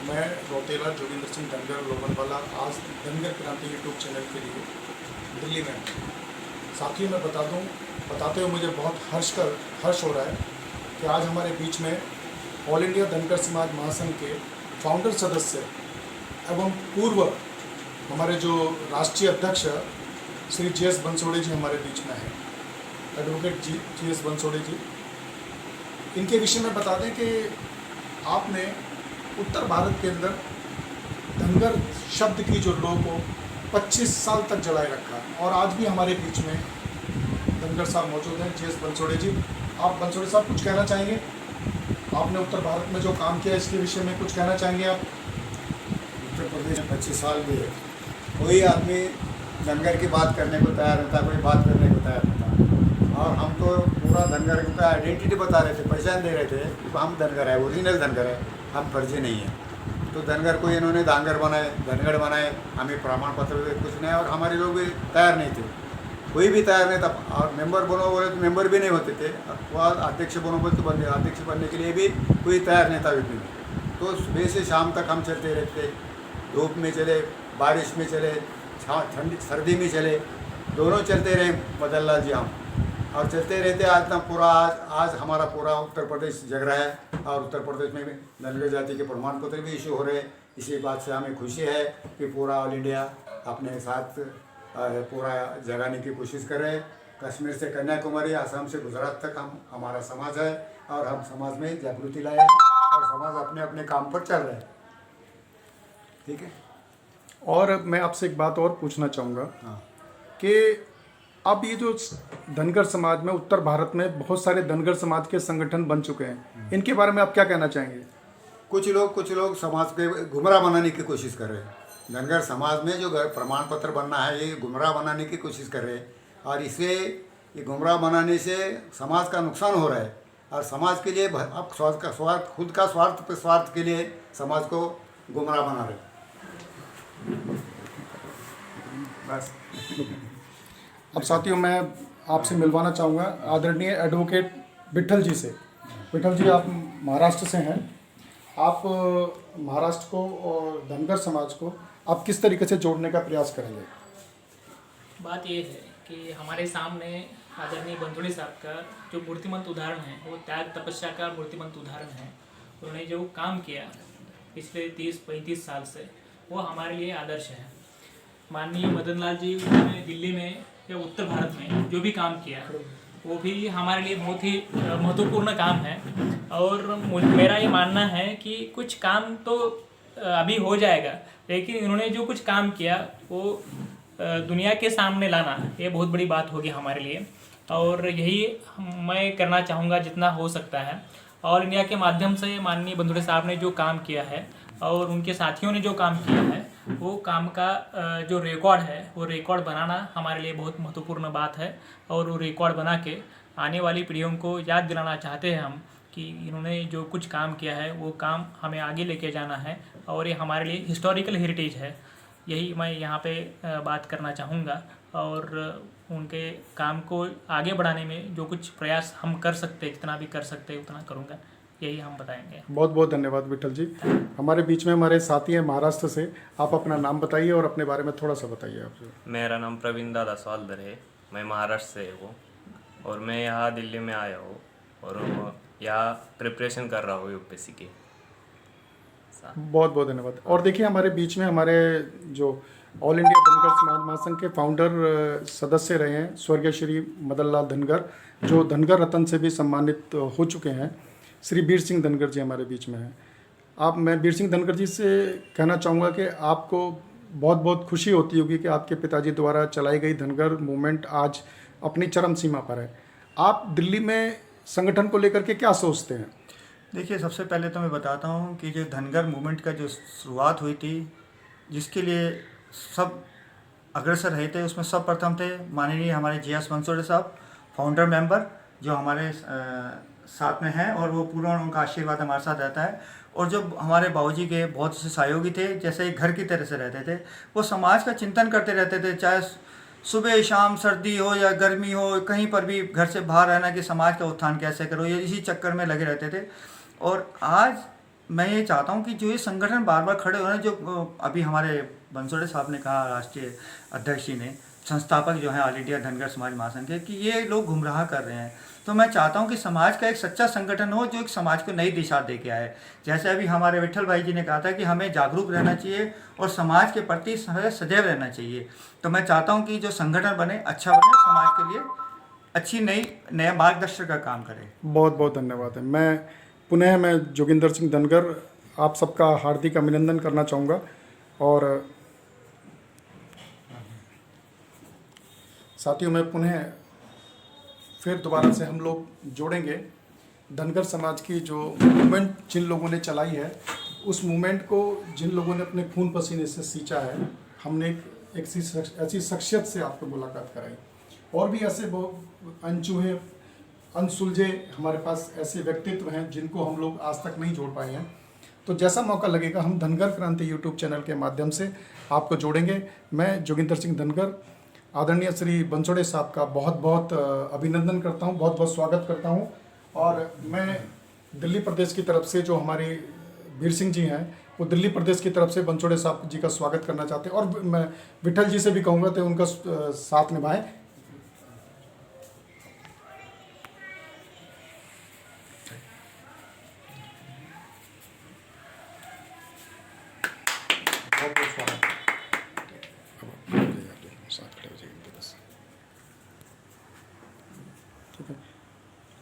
मैं रौतेला जोगिंदर सिंह धनगर लोमनवाला आज धनगर क्रांति यूट्यूब चैनल के लिए दिल्ली में हूँ। साथियों मैं बताते हुए मुझे बहुत हर्ष हो रहा है कि आज हमारे बीच में ऑल इंडिया धनगर समाज महासंघ के फाउंडर सदस्य एवं पूर्व हमारे जो राष्ट्रीय अध्यक्ष श्री GS बंसोड़े जी हमारे बीच में हैं, एडवोकेट GS बंसोड़े जी। इनके विषय में बता दें कि आपने उत्तर भारत के अंदर धनगर शब्द की जो लौ को 25 साल तक जलाए रखा और आज भी हमारे बीच में धनगर साहब मौजूद हैं। GS बंसोड़े जी, आप बंसोड़े साहब कुछ कहना चाहेंगे? आपने उत्तर भारत में जो काम किया इसके विषय में कुछ कहना चाहेंगे आप? उत्तर प्रदेश में 25 साल भी है, कोई आदमी धनगर की बात करने को तैयार होता, कोई बात करने को तैयार होता। और हम तो पूरा धनगर को आइडेंटिटी बता रहे थे, पहचान दे रहे थे कि हम धनगर है, ओरिजिनल धनगर है, हम फर्जी नहीं है। तो धनगर को इन्होंने धांगर बनाए, धनगढ़ बनाए, हमें प्रमाण पत्र कुछ नहीं, और हमारे लोग भी तैयार नहीं थे, कोई भी तैयार नहीं था। और मेंबर बनो बोले तो मेंबर भी नहीं होते थे, अध्यक्ष बनो बोले तो बंदे अध्यक्ष बनने के लिए भी कोई तैयार नहीं था विपिन। तो सुबह से शाम तक हम चलते रहते, धूप में चले, बारिश में चले, ठंडी सर्दी में चले, दोनों चलते रहे मदन लाल जी हम, और चलते रहते आज तक पूरा आज हमारा पूरा उत्तर प्रदेश जग रहा है। और उत्तर प्रदेश में धनगर जाति के प्रमाण पत्र भी इशू हो रहे हैं। इसी बात से हमें खुशी है कि पूरा ऑल इंडिया अपने साथ पूरा जगाने की कोशिश कर रहे हैं। कश्मीर से कन्याकुमारी, असम से गुजरात तक हमारा समाज है, और हम समाज में जागृति लाए हैं, और समाज अपने अपने काम पर चल रहे हैं। ठीक है। और मैं आपसे एक बात और पूछना चाहूँगा कि अब ये जो धनगर समाज में उत्तर भारत में बहुत सारे धनगर समाज के संगठन बन चुके हैं, इनके बारे में आप क्या कहना चाहेंगे? कुछ लोग समाज के गुमराह बनाने की कोशिश कर रहे हैं। धनगर समाज में जो प्रमाण पत्र बनना है, ये गुमराह बनाने की कोशिश कर रहे हैं, और इसे ये गुमराह बनाने से समाज का नुकसान हो रहा है। और समाज के लिए अब खुद का स्वार्थ के लिए समाज को गुमराह बना रहे हैं। बस। अब साथियों मैं आपसे मिलवाना चाहूँगा आदरणीय एडवोकेट विट्ठल जी से। विट्ठल जी, आप महाराष्ट्र से हैं। आप महाराष्ट्र को और धनगर समाज को आप किस तरीके से जोड़ने का प्रयास करेंगे? बात ये है कि हमारे सामने आदरणीय बंसोड़े साहब का जो मूर्तिमंत उदाहरण है, वो त्याग तपस्या का मूर्तिमंत उदाहरण है। उन्होंने जो काम किया पिछले 30-35 साल से, वो हमारे लिए आदर्श है। माननीय मदन लाल जी ने दिल्ली में या उत्तर भारत में जो भी काम किया, वो भी हमारे लिए बहुत ही महत्वपूर्ण काम है। और मेरा ये मानना है कि कुछ काम तो अभी हो जाएगा, लेकिन इन्होंने जो कुछ काम किया वो दुनिया के सामने लाना, ये बहुत बड़ी बात होगी हमारे लिए। और यही मैं करना चाहूँगा जितना हो सकता है। ऑल इंडिया के माध्यम से माननीय बंसोड़े साहब ने जो काम किया है और उनके साथियों ने जो काम किया है, वो काम का जो रिकॉर्ड है, वो रिकॉर्ड बनाना हमारे लिए बहुत महत्वपूर्ण बात है। और वो रिकॉर्ड बना के आने वाली पीढ़ियों को याद दिलाना चाहते हैं हम कि इन्होंने जो कुछ काम किया है वो काम हमें आगे लेके जाना है, और ये हमारे लिए हिस्टोरिकल हेरिटेज है। यही मैं यहाँ पे बात करना चाहूँगा, और उनके काम को आगे बढ़ाने में जो कुछ प्रयास हम कर सकते हैं, जितना भी कर सकते हैं उतना करूँगा, यही हम बताएंगे। बहुत बहुत धन्यवाद विट्ठल जी। हमारे बीच में हमारे साथी हैं महाराष्ट्र से। आप अपना नाम बताइए और अपने बारे में थोड़ा सा बताइए आपसे। मेरा नाम प्रवीण दादा स्वालदर है, मैं महाराष्ट्र से हूँ, और मैं यहाँ दिल्ली में आया हूँ, और यहाँ प्रिपरेशन कर रहा हूँ UPSC की। बहुत बहुत धन्यवाद। और देखिए हमारे बीच में हमारे जो ऑल इंडिया धनगर समाज महासंघ के फाउंडर सदस्य रहे हैं स्वर्गीय श्री मदन लाल धनगर, जो धनगर रत्न से भी सम्मानित हो चुके हैं, श्री वीर सिंह धनगर जी हमारे बीच में हैं। मैं वीर सिंह धनगर जी से कहना चाहूँगा कि आपको बहुत बहुत खुशी होती होगी कि आपके पिताजी द्वारा चलाई गई धनगर मूवमेंट आज अपनी चरम सीमा पर है। आप दिल्ली में संगठन को लेकर के क्या सोचते हैं? देखिए, सबसे पहले तो मैं बताता हूँ कि जो धनगर मूवमेंट का जो शुरुआत हुई थी, जिसके लिए सब अग्रसर रहे थे, उसमें सब प्रथम थे माननीय हमारे GS बंसोड़े साहब, फाउंडर मेंबर, जो हमारे साथ में हैं, और वो पूरा उनका आशीर्वाद हमारे साथ रहता है। और जो हमारे बाबूजी के बहुत से सहयोगी थे, जैसे घर की तरह से रहते थे, वो समाज का चिंतन करते रहते थे, चाहे सुबह शाम सर्दी हो या गर्मी हो, कहीं पर भी घर से बाहर रहना कि समाज का उत्थान कैसे करो, ये इसी चक्कर में लगे रहते थे। और आज मैं ये चाहता हूँ कि जो ये संगठन बार बार खड़े हो रहे हैं, जो अभी हमारे बंसोड़े साहब ने कहा, राष्ट्रीय अध्यक्ष जी ने, संस्थापक जो हैं ऑल इंडिया धनगर समाज महासंघ के, कि ये लोग गुमराह कर रहे हैं। तो मैं चाहता हूँ कि समाज का एक सच्चा संगठन हो जो एक समाज को नई दिशा दे के आए। जैसे अभी हमारे विठल भाई जी ने कहा था कि हमें जागरूक रहना चाहिए और समाज के प्रति सदैव रहना चाहिए। तो मैं चाहता हूँ कि जो संगठन बने, अच्छा बने, समाज के लिए अच्छी नया मार्गदर्शन का काम करे। बहुत बहुत धन्यवाद है। मैं जोगिंदर सिंह धनगर आप सबका हार्दिक अभिनंदन करना चाहूँगा। और साथियों, मैं पुनः फिर दोबारा से हम लोग जोड़ेंगे धनगर समाज की जो मूवमेंट जिन लोगों ने चलाई है, उस मूवमेंट को जिन लोगों ने अपने खून पसीने से सींचा है, हमने एक ऐसी शख्सियत से आपको मुलाकात कराई। और भी ऐसे बहुत अनचूहे अनसुलझे हमारे पास ऐसे व्यक्तित्व हैं जिनको हम लोग आज तक नहीं जोड़ पाए हैं। तो जैसा मौका लगेगा हम धनगर क्रांति यूट्यूब चैनल के माध्यम से आपको जोड़ेंगे। मैं जोगिंदर सिंह धनगर आदरणीय श्री बंसोड़े साहब का बहुत बहुत अभिनंदन करता हूं, बहुत बहुत स्वागत करता हूं। और मैं दिल्ली प्रदेश की तरफ से जो हमारे वीर सिंह जी हैं, वो दिल्ली प्रदेश की तरफ से बंसोड़े साहब जी का स्वागत करना चाहते हैं। और मैं विठल जी से भी कहूँगा तो उनका साथ निभाएं। बहुत बहुत स्वागत।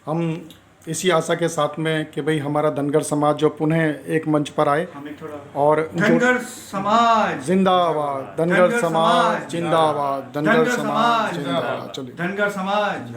हम इसी आशा के साथ में कि भाई हमारा धनगर समाज जो पुनः एक मंच पर आए, और धनगर समाज जिंदाबाद, धनगर समाज जिंदाबाद, धनगर समाज जिंदाबाद। चलिए, धनगर समाज।